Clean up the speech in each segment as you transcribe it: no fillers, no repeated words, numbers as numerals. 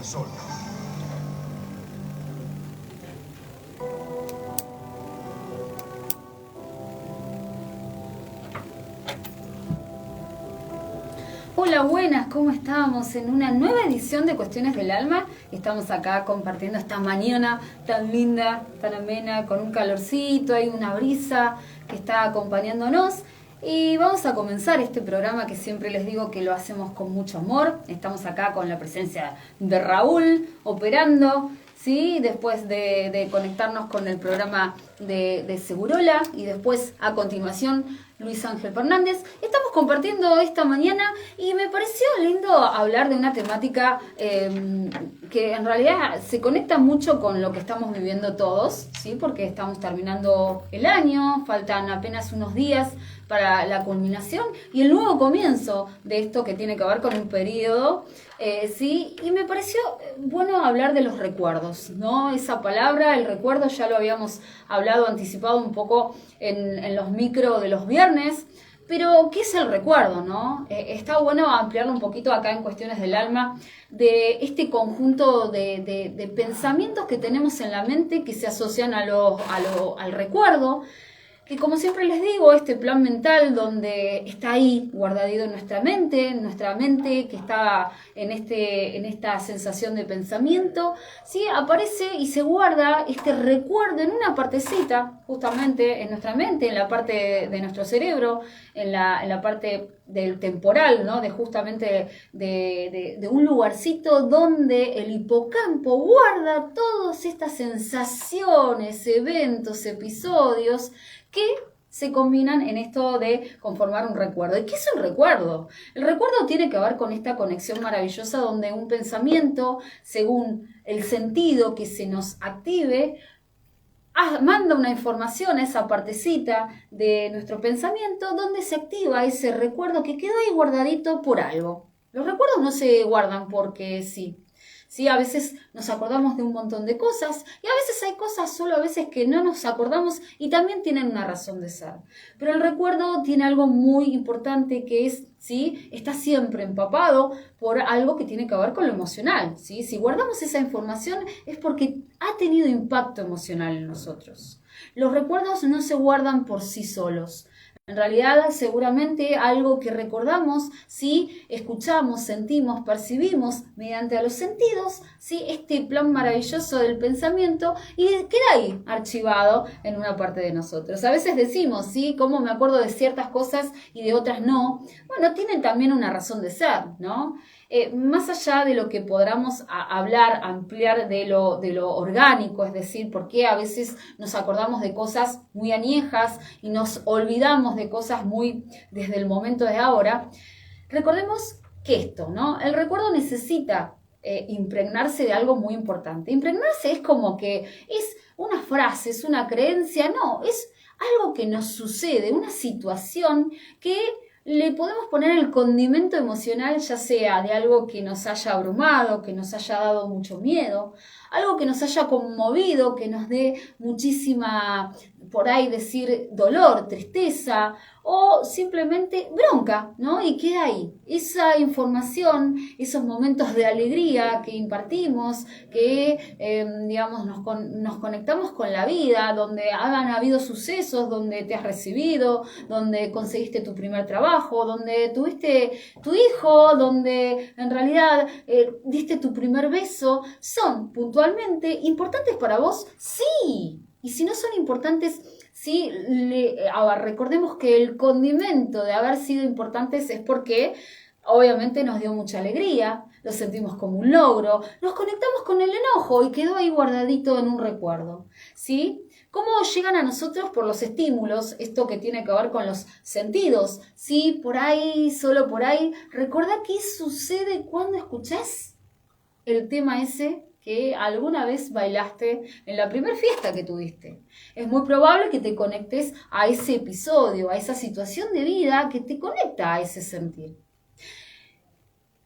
solo. Hola, buenas, ¿cómo estamos? En una nueva edición de Cuestiones del Alma. Estamos acá compartiendo esta mañana tan linda, tan amena, con un calorcito, hay una brisa que está acompañándonos. Y vamos a comenzar este programa que siempre les digo que lo hacemos con mucho amor. Estamos acá con la presencia de Raúl operando, ¿sí? Después de conectarnos con el programa de Segurola y después a continuación Luis Ángel Fernández. Estamos compartiendo esta mañana y me pareció lindo hablar de una temática que en realidad se conecta mucho con lo que estamos viviendo todos, ¿sí? Porque estamos terminando el año, faltan apenas unos días para la culminación y el nuevo comienzo de esto que tiene que ver con un periodo, ¿sí? Y me pareció bueno hablar de los recuerdos, ¿no? Esa palabra, el recuerdo, ya lo habíamos hablado, anticipado un poco en los micro de los viernes, pero ¿qué es el recuerdo, no? Está bueno ampliarlo un poquito acá en Cuestiones del Alma, de este conjunto de pensamientos que tenemos en la mente que se asocian al recuerdo, que como siempre les digo, este plan mental donde está ahí guardadito en nuestra mente que está en esta sensación de pensamiento, ¿sí? Aparece y se guarda este recuerdo en una partecita, justamente en nuestra mente, en la parte de nuestro cerebro, en la parte del temporal, ¿no? De justamente de un lugarcito donde el hipocampo guarda todas estas sensaciones, eventos, episodios que se combinan en esto de conformar un recuerdo. ¿Y qué es un recuerdo? El recuerdo tiene que ver con esta conexión maravillosa donde un pensamiento, según el sentido que se nos active, manda una información a esa partecita de nuestro pensamiento donde se activa ese recuerdo que quedó ahí guardadito por algo. Los recuerdos no se guardan porque sí. Sí, a veces nos acordamos de un montón de cosas y a veces hay cosas solo a veces que no nos acordamos y también tienen una razón de ser. Pero el recuerdo tiene algo muy importante que es, ¿sí? Está siempre empapado por algo que tiene que ver con lo emocional, ¿sí? Si guardamos esa información es porque ha tenido impacto emocional en nosotros. Los recuerdos no se guardan por sí solos. En realidad, seguramente algo que recordamos, si escuchamos, sentimos, percibimos mediante a los sentidos, ¿sí? Este plan maravilloso del pensamiento y queda ahí archivado en una parte de nosotros. A veces decimos, ¿sí? ¿Cómo me acuerdo de ciertas cosas y de otras no? Bueno, tienen también una razón de ser, ¿no? Más allá de lo que podamos hablar, ampliar de lo orgánico, es decir, por qué a veces nos acordamos de cosas muy añejas y nos olvidamos de cosas muy desde el momento de ahora, recordemos que esto, ¿no? El recuerdo necesita impregnarse de algo muy importante. Impregnarse es como que es una frase, es una creencia, no, es algo que nos sucede, una situación que le podemos poner el condimento emocional, ya sea de algo que nos haya abrumado, que nos haya dado mucho miedo, algo que nos haya conmovido, que nos dé muchísima, por ahí decir, dolor, tristeza o simplemente bronca, ¿no? Y queda ahí. Esa información, esos momentos de alegría que impartimos, que, digamos, nos conectamos con la vida, donde han habido sucesos, donde te has recibido, donde conseguiste tu primer trabajo, donde tuviste tu hijo, donde en realidad diste tu primer beso, son puntualmente importantes para vos, sí. Y si no son importantes, sí, ahora recordemos que el condimento de haber sido importantes es porque obviamente nos dio mucha alegría, lo sentimos como un logro, nos conectamos con el enojo y quedó ahí guardadito en un recuerdo, ¿sí? ¿Cómo llegan a nosotros? Por los estímulos, esto que tiene que ver con los sentidos, ¿sí? Por ahí, solo por ahí. ¿Recordá qué sucede cuando escuchás el tema ese que alguna vez bailaste en la primera fiesta que tuviste? Es muy probable que te conectes a ese episodio, a esa situación de vida que te conecta a ese sentir.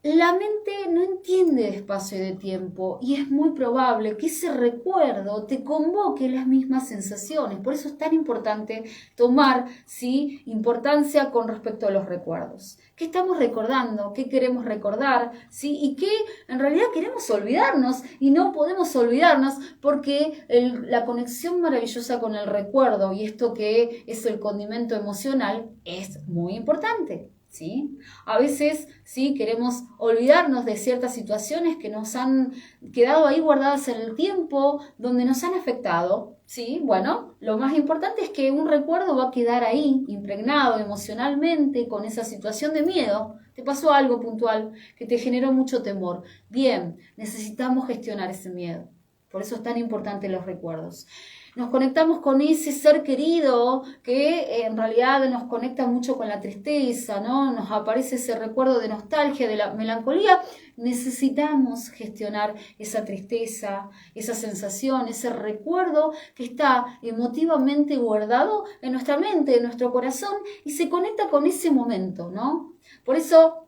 La mente no entiende de espacio y de tiempo y es muy probable que ese recuerdo te convoque las mismas sensaciones. Por eso es tan importante tomar, ¿sí?, importancia con respecto a los recuerdos. ¿Qué estamos recordando? ¿Qué queremos recordar? ¿Sí? Y qué en realidad queremos olvidarnos y no podemos olvidarnos porque la conexión maravillosa con el recuerdo y esto que es el condimento emocional es muy importante. ¿Sí? A veces sí queremos olvidarnos de ciertas situaciones que nos han quedado ahí guardadas en el tiempo, donde nos han afectado. Sí, bueno, lo más importante es que un recuerdo va a quedar ahí, impregnado emocionalmente con esa situación de miedo. Te pasó algo puntual que te generó mucho temor. Bien, necesitamos gestionar ese miedo. Por eso es tan importante los recuerdos. Nos conectamos con ese ser querido que en realidad nos conecta mucho con la tristeza, ¿no? Nos aparece ese recuerdo de nostalgia, de la melancolía. Necesitamos gestionar esa tristeza, esa sensación, ese recuerdo que está emotivamente guardado en nuestra mente, en nuestro corazón y se conecta con ese momento, ¿no? Por eso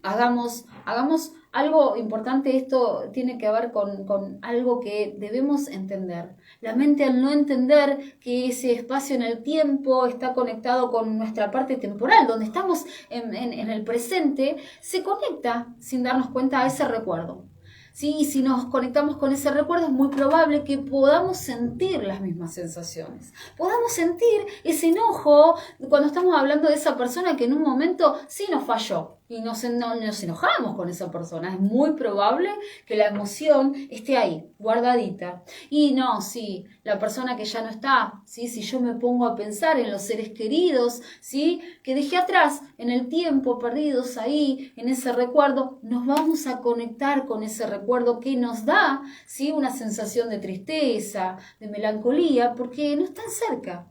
hagamos algo importante. Esto tiene que ver con algo que debemos entender. La mente, al no entender que ese espacio en el tiempo está conectado con nuestra parte temporal, donde estamos en el presente, se conecta sin darnos cuenta a ese recuerdo. ¿Sí? Y si nos conectamos con ese recuerdo es muy probable que podamos sentir las mismas sensaciones. Podamos sentir ese enojo cuando estamos hablando de esa persona que en un momento sí nos falló. Y nos enojamos con esa persona. Es muy probable que la emoción esté ahí, guardadita. Y no, sí, la persona que ya no está, ¿sí? Si yo me pongo a pensar en los seres queridos, ¿sí?, que dejé atrás en el tiempo, perdidos ahí, en ese recuerdo, nos vamos a conectar con ese recuerdo que nos da, ¿sí?, una sensación de tristeza, de melancolía, porque no están cerca.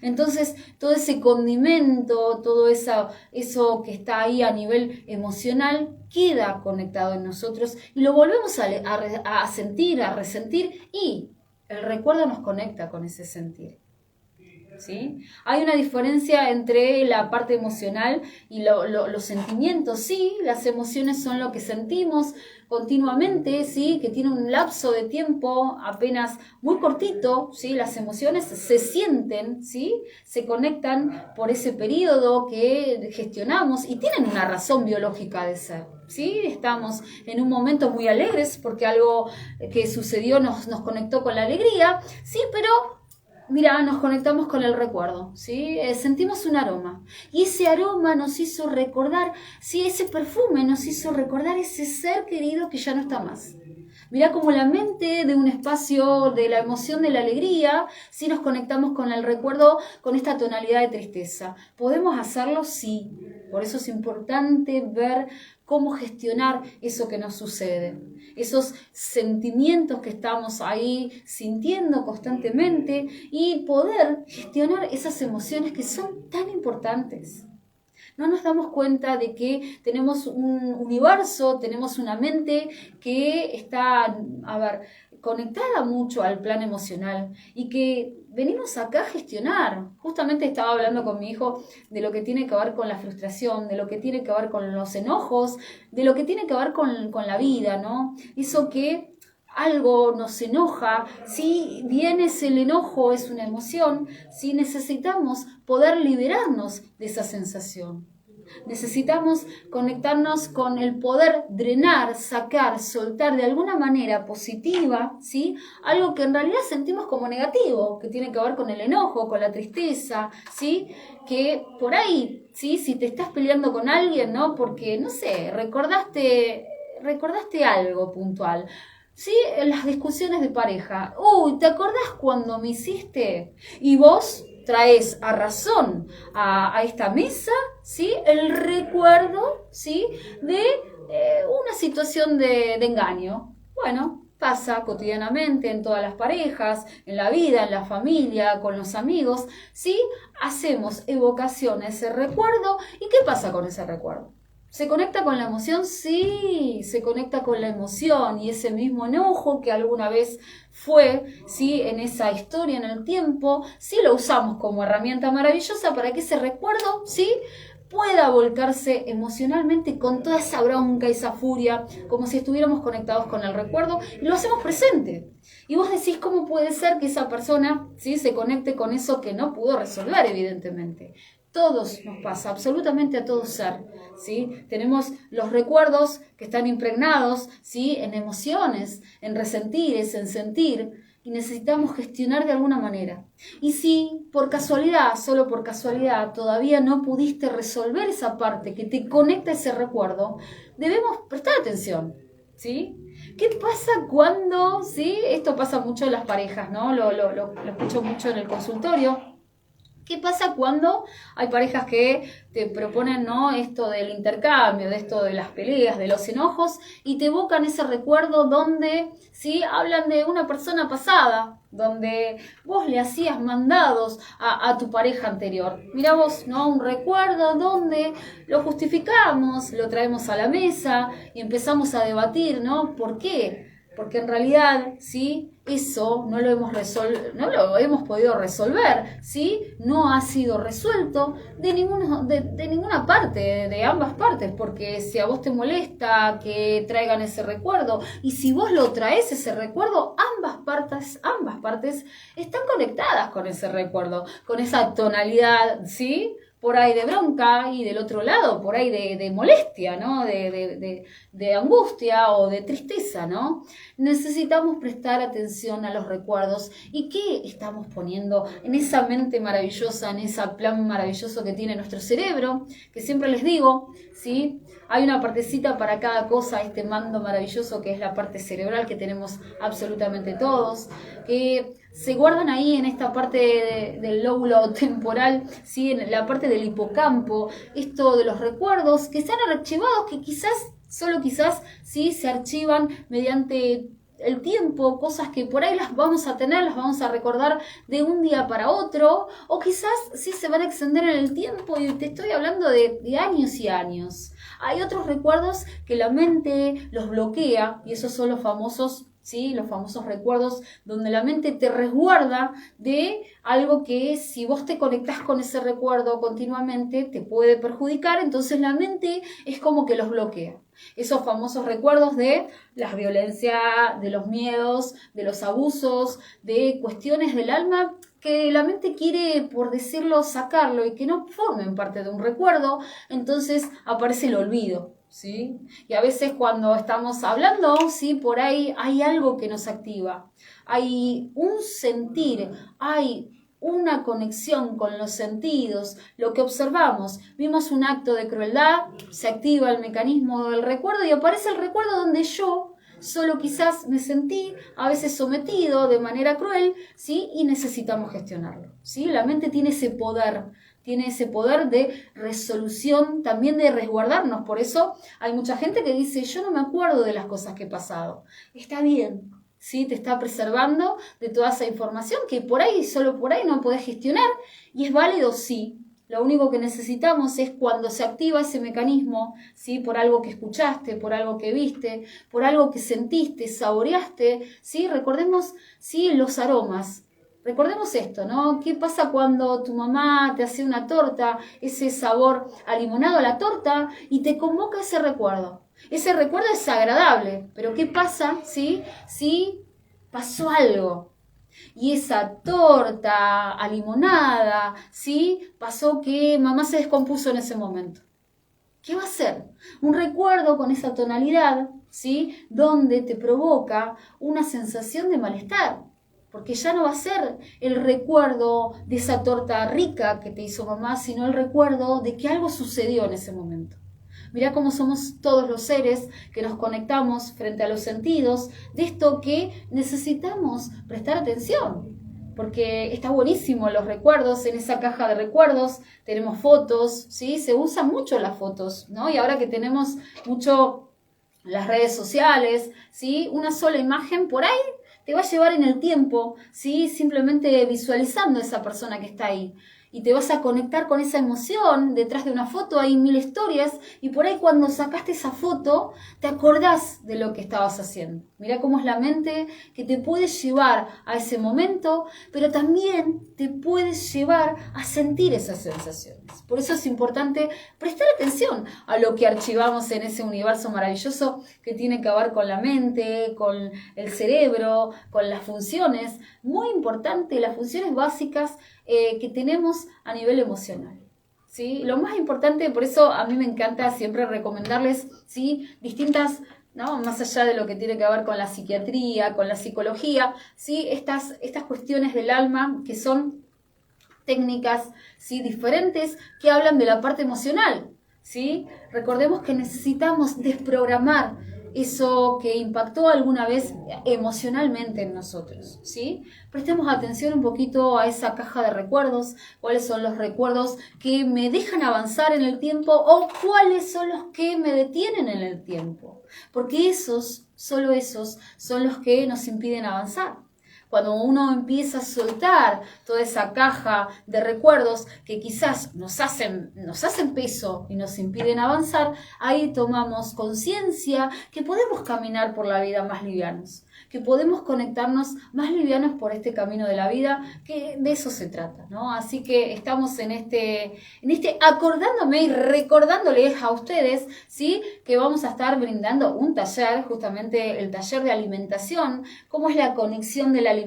Entonces, todo ese condimento, todo eso que está ahí a nivel emocional, queda conectado en nosotros y lo volvemos a sentir, a resentir, y el recuerdo nos conecta con ese sentir. ¿Sí? Hay una diferencia entre la parte emocional y los sentimientos. Sí, las emociones son lo que sentimos continuamente, sí, que tiene un lapso de tiempo apenas muy cortito, sí, las emociones se sienten, sí, se conectan por ese periodo que gestionamos y tienen una razón biológica de ser. Sí, estamos en un momento muy alegres porque algo que sucedió nos conectó con la alegría, sí, pero mira, nos conectamos con el recuerdo, ¿sí? Sentimos un aroma y ese aroma nos hizo recordar, sí, ese perfume nos hizo recordar ese ser querido que ya no está más. Mira cómo la mente de un espacio de la emoción, de la alegría, sí, nos conectamos con el recuerdo, con esta tonalidad de tristeza. ¿Podemos hacerlo? Sí. Por eso es importante ver cómo gestionar eso que nos sucede. Esos sentimientos que estamos ahí sintiendo constantemente y poder gestionar esas emociones que son tan importantes. No nos damos cuenta de que tenemos un universo, tenemos una mente que está, conectada mucho al plan emocional y que venimos acá a gestionar. Justamente estaba hablando con mi hijo de lo que tiene que ver con la frustración, de lo que tiene que ver con los enojos, de lo que tiene que ver con la vida, ¿no? Eso que algo nos enoja, si bien el enojo es una emoción, si necesitamos poder liberarnos de esa sensación. Necesitamos conectarnos con el poder drenar, sacar, soltar de alguna manera positiva, ¿sí?, algo que en realidad sentimos como negativo, que tiene que ver con el enojo, con la tristeza, ¿sí?, que por ahí, ¿sí?, si te estás peleando con alguien, ¿no?, porque, no sé, recordaste algo puntual. Sí, en las discusiones de pareja. Uy, ¿te acordás cuando me hiciste? Y vos traes a razón a esta mesa, ¿sí?, el recuerdo, ¿sí?, de una situación de engaño. Bueno, pasa cotidianamente en todas las parejas, en la vida, en la familia, con los amigos, ¿sí? Hacemos evocación a ese recuerdo. ¿Y qué pasa con ese recuerdo? ¿Se conecta con la emoción? Sí, se conecta con la emoción y ese mismo enojo que alguna vez fue, ¿sí?, en esa historia, en el tiempo, sí lo usamos como herramienta maravillosa para que ese recuerdo, ¿sí?, pueda volcarse emocionalmente con toda esa bronca, esa furia, como si estuviéramos conectados con el recuerdo, y lo hacemos presente. Y vos decís, ¿cómo puede ser que esa persona, ¿sí?, se conecte con eso que no pudo resolver, evidentemente? Todos nos pasa, absolutamente a todo ser, ¿sí? Tenemos los recuerdos que están impregnados, ¿sí?, en emociones, en resentires, en sentir, y necesitamos gestionar de alguna manera. Y si por casualidad, solo por casualidad, todavía no pudiste resolver esa parte que te conecta a ese recuerdo, debemos prestar atención, ¿sí? ¿Qué pasa cuando, sí? Esto pasa mucho en las parejas, ¿no? Lo escucho mucho en el consultorio. ¿Qué pasa cuando hay parejas que te proponen, ¿no?, esto del intercambio, de esto de las peleas, de los enojos, y te evocan ese recuerdo donde, ¿sí?, hablan de una persona pasada, donde vos le hacías mandados a tu pareja anterior? Mirá vos, ¿no?, un recuerdo donde lo justificamos, lo traemos a la mesa y empezamos a debatir, ¿no? ¿Por qué? Porque en realidad, ¿sí?, eso no lo hemos podido resolver, ¿sí? No ha sido resuelto de ninguna parte, de ambas partes, porque si a vos te molesta que traigan ese recuerdo, y si vos lo traes ese recuerdo, ambas partes están conectadas con ese recuerdo, con esa tonalidad, ¿sí?, por ahí de bronca, y del otro lado por ahí de molestia, ¿no?, de angustia o de tristeza, ¿no? Necesitamos prestar atención a los recuerdos y qué estamos poniendo en esa mente maravillosa, en ese plan maravilloso que tiene nuestro cerebro, que siempre les digo, ¿sí?, hay una partecita para cada cosa, este mando maravilloso que es la parte cerebral que tenemos absolutamente todos, que se guardan ahí en esta parte del lóbulo temporal, ¿sí?, en la parte del hipocampo, esto de los recuerdos que están archivados, que solo quizás, ¿sí?, se archivan mediante el tiempo, cosas que por ahí las vamos a tener, las vamos a recordar de un día para otro, o quizás sí se van a extender en el tiempo, y te estoy hablando de años y años. Hay otros recuerdos que la mente los bloquea, y esos son los famosos, ¿sí?, los famosos recuerdos donde la mente te resguarda de algo que, si vos te conectás con ese recuerdo continuamente, te puede perjudicar. Entonces la mente es como que los bloquea. Esos famosos recuerdos de la violencia, de los miedos, de los abusos, de cuestiones del alma que la mente quiere, por decirlo, sacarlo y que no formen parte de un recuerdo. Entonces aparece el olvido, ¿sí? Y a veces cuando estamos hablando, ¿sí?, por ahí hay algo que nos activa. Hay un sentir, hay una conexión con los sentidos, lo que observamos. Vimos un acto de crueldad, se activa el mecanismo del recuerdo y aparece el recuerdo donde yo solo quizás me sentí a veces sometido de manera cruel, ¿sí?, y necesitamos gestionarlo, ¿sí? La mente tiene ese poder de resolución, también de resguardarnos. Por eso hay mucha gente que dice, yo no me acuerdo de las cosas que he pasado. Está bien, ¿sí?, te está preservando de toda esa información que por ahí, solo por ahí no podés gestionar, y es válido, sí. Lo único que necesitamos es cuando se activa ese mecanismo, ¿sí?, por algo que escuchaste, por algo que viste, por algo que sentiste, saboreaste, ¿sí? Recordemos, ¿sí?, los aromas. Recordemos esto, ¿no? ¿Qué pasa cuando tu mamá te hace una torta, ese sabor a limonado a la torta, y te convoca ese recuerdo? Ese recuerdo es agradable, pero ¿qué pasa si pasó algo? Y esa torta a limonada, ¿sí?, pasó que mamá se descompuso en ese momento. ¿Qué va a ser? Un recuerdo con esa tonalidad, ¿sí?, donde te provoca una sensación de malestar. Porque ya no va a ser el recuerdo de esa torta rica que te hizo mamá, sino el recuerdo de que algo sucedió en ese momento. Mirá cómo somos todos los seres que nos conectamos frente a los sentidos, de esto que necesitamos prestar atención. Porque está buenísimo los recuerdos, en esa caja de recuerdos tenemos fotos, ¿sí? Se usan mucho las fotos, ¿no? Y ahora que tenemos mucho las redes sociales, ¿sí?, una sola imagen por ahí te va a llevar en el tiempo, ¿sí?, simplemente visualizando a esa persona que está ahí. y te vas a conectar con esa emoción. Detrás de una foto hay 1000 historias y por ahí cuando sacaste esa foto te acordás de lo que estabas haciendo. Mirá cómo es la mente que te puede llevar a ese momento, pero también te puede llevar a sentir esas sensaciones. Por eso es importante prestar atención a lo que archivamos en ese universo maravilloso que tiene que ver con la mente, con el cerebro, con las funciones. Muy importante, las funciones básicas que tenemos a nivel emocional. ¿Sí? Lo más importante, por eso a mí me encanta siempre recomendarles, ¿sí?, distintas, ¿no?, más allá de lo que tiene que ver con la psiquiatría, con la psicología, ¿sí?, estas cuestiones del alma que son técnicas, ¿sí?, diferentes que hablan de la parte emocional. ¿Sí? Recordemos que necesitamos desprogramar eso que impactó alguna vez emocionalmente en nosotros, ¿sí? Prestemos atención un poquito a esa caja de recuerdos, cuáles son los recuerdos que me dejan avanzar en el tiempo o cuáles son los que me detienen en el tiempo, porque solo esos son los que nos impiden avanzar. Cuando uno empieza a soltar toda esa caja de recuerdos que quizás nos hacen peso y nos impiden avanzar, ahí tomamos conciencia que podemos caminar por la vida más livianos, que podemos conectarnos más livianos por este camino de la vida, que de eso se trata, ¿no? Así que estamos en este acordándome y recordándoles a ustedes, ¿sí?, que vamos a estar brindando un taller, justamente el taller de alimentación, cómo es la conexión de la alimentación,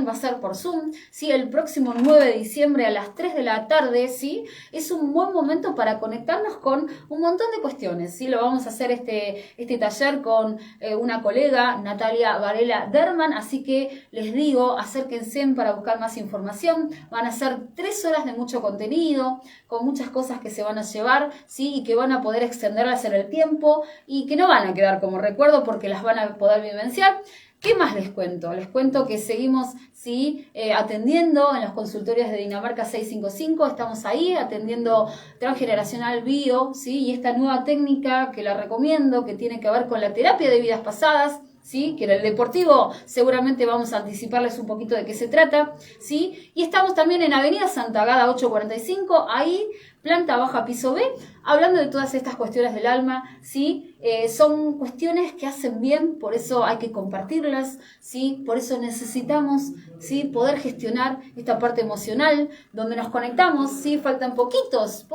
va a ser por Zoom, ¿sí?, el próximo 9 de diciembre a las 3 de la tarde, ¿sí? Es un buen momento para conectarnos con un montón de cuestiones, ¿sí? Lo vamos a hacer este taller con una colega, Natalia Varela Derman, así que les digo, acérquense para buscar más información. Van a ser 3 horas de mucho contenido, con muchas cosas que se van a llevar, ¿sí?, y que van a poder extenderlas en el tiempo y que no van a quedar como recuerdo porque las van a poder vivenciar. ¿Qué más les cuento? Les cuento que seguimos, ¿sí?, atendiendo en los consultorios de Dinamarca 655, estamos ahí atendiendo transgeneracional bio, ¿sí?, y esta nueva técnica que la recomiendo, que tiene que ver con la terapia de vidas pasadas, ¿sí?, que en el deportivo seguramente vamos a anticiparles un poquito de qué se trata, ¿sí? Y estamos también en Avenida Santa Agata 845, ahí, planta baja, piso B, hablando de todas estas cuestiones del alma, ¿sí? Son cuestiones que hacen bien, por eso hay que compartirlas, ¿sí? Por eso necesitamos, ¿sí?, poder gestionar esta parte emocional, donde nos conectamos, ¿sí? Faltan poquitos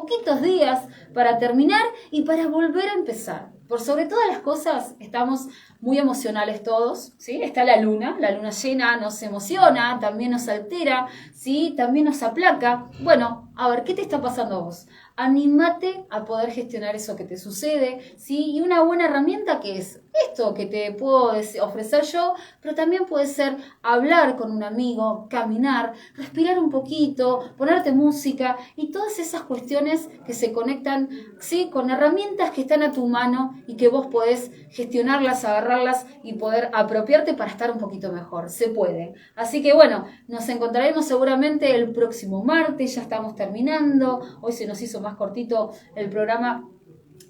días para terminar y para volver a empezar. Por sobre todas las cosas, estamos muy emocionales todos, ¿sí? Está la luna llena nos emociona, también nos altera, ¿sí?, también nos aplaca. Bueno, a ver, ¿qué te está pasando a vos? Anímate a poder gestionar eso que te sucede, ¿sí? Y una buena herramienta que es esto que te puedo ofrecer yo, pero también puede ser hablar con un amigo, caminar, respirar un poquito, ponerte música y todas esas cuestiones que se conectan, ¿sí?, con herramientas que están a tu mano y que vos podés gestionarlas, agarrarlas y poder apropiarte para estar un poquito mejor. Se puede. Así que bueno, nos encontraremos seguramente el próximo martes, ya estamos terminando. Hoy se nos hizo más cortito el programa.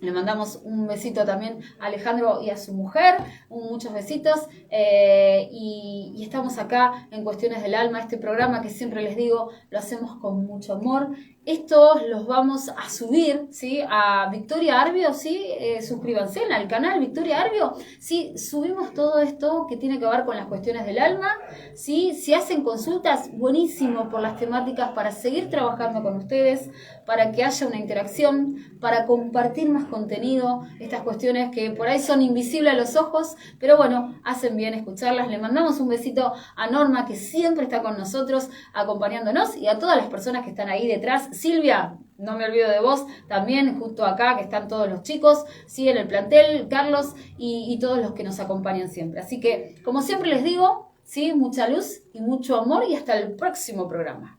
Le mandamos un besito también a Alejandro y a su mujer, muchos besitos, y estamos acá en Cuestiones del Alma, este programa que siempre les digo, lo hacemos con mucho amor. Estos los vamos a subir, ¿sí?, a Victoria Arbio, ¿sí? Suscríbanse al canal Victoria Arbio, ¿sí? Subimos todo esto que tiene que ver con las cuestiones del alma, ¿sí? Si hacen consultas, buenísimo por las temáticas para seguir trabajando con ustedes, para que haya una interacción, para compartir más contenido, estas cuestiones que por ahí son invisibles a los ojos, pero bueno, hacen bien escucharlas. Le mandamos un besito a Norma, que siempre está con nosotros, acompañándonos, y a todas las personas que están ahí detrás. Silvia, no me olvido de vos, también justo acá que están todos los chicos, sí, en el plantel, Carlos y todos los que nos acompañan siempre. Así que, como siempre les digo, sí, mucha luz y mucho amor y hasta el próximo programa.